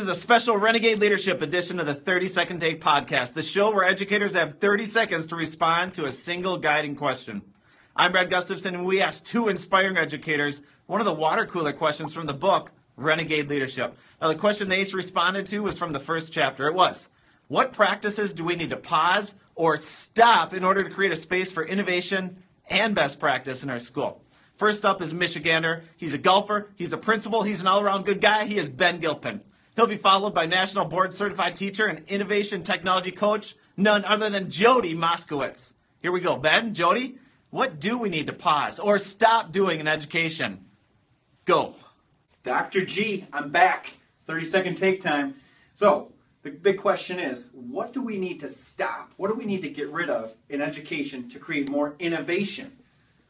is a special Renegade Leadership edition of the 30-Second Take podcast, the show where educators have 30 seconds to respond to a single guiding question. I'm Brad Gustafson, and we asked two inspiring educators one of the water cooler questions from the book, Renegade Leadership. Now, the question they each responded to was from the first chapter. It was, what practices do we need to pause or stop in order to create a space for innovation and best practice in our school? First up is Michigander. He's a golfer, he's a principal, he's an all-around good guy. He is Ben Gilpin. He'll be followed by National Board Certified Teacher and Innovation Technology Coach, none other than Jody Moskowitz. Here we go. Ben, Jody, what do we need to pause or stop doing in education? Go. Dr. G, I'm back. 30-second take time. So, the big question is, what do we need to stop? What do we need to get rid of in education to create more innovation?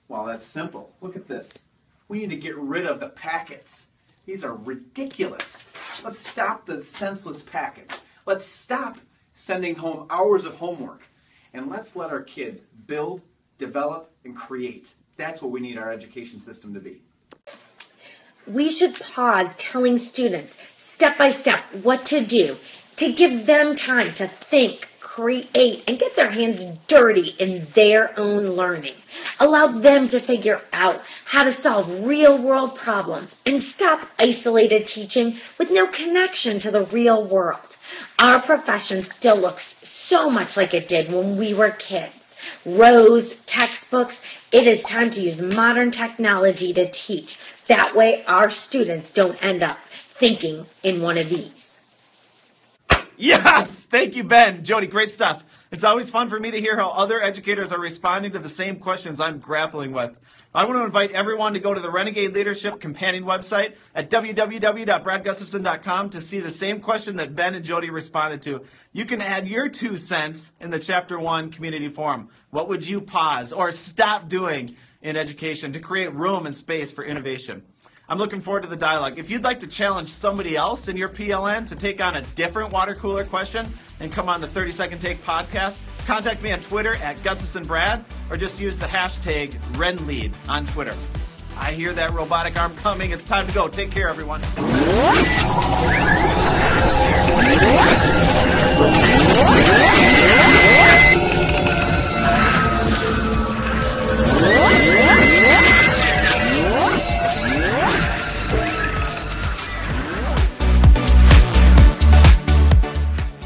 Well, that's simple. Look at this. We need to get rid of the packets. These are ridiculous. Let's stop the senseless packets. Let's stop sending home hours of homework. And let's let our kids build, develop, and create. That's what we need our education system to be. We should pause telling students step by step what to do to give them time to think, create, and get their hands dirty in their own learning. Allow them to figure out how to solve real-world problems and stop isolated teaching with no connection to the real world. Our profession still looks so much like it did when we were kids. Rows, textbooks. It is time to use modern technology to teach. That way our students don't end up thinking in one of these. Yes! Thank you, Ben. Jody, great stuff. It's always fun for me to hear how other educators are responding to the same questions I'm grappling with. I want to invite everyone to go to the Renegade Leadership Companion website at www.bradgustafson.com to see the same question that Ben and Jody responded to. You can add your 2 cents in the Chapter 1 community forum. What would you pause or stop doing in education to create room and space for innovation? I'm looking forward to the dialogue. If you'd like to challenge somebody else in your PLN to take on a different water cooler question and come on the 30-Second Take podcast, contact me on Twitter at GustafsonBrad or just use the hashtag RenLead on Twitter. I hear that robotic arm coming. It's time to go. Take care, everyone.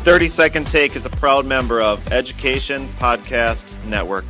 30-Second Take is a proud member of Education Podcast Network.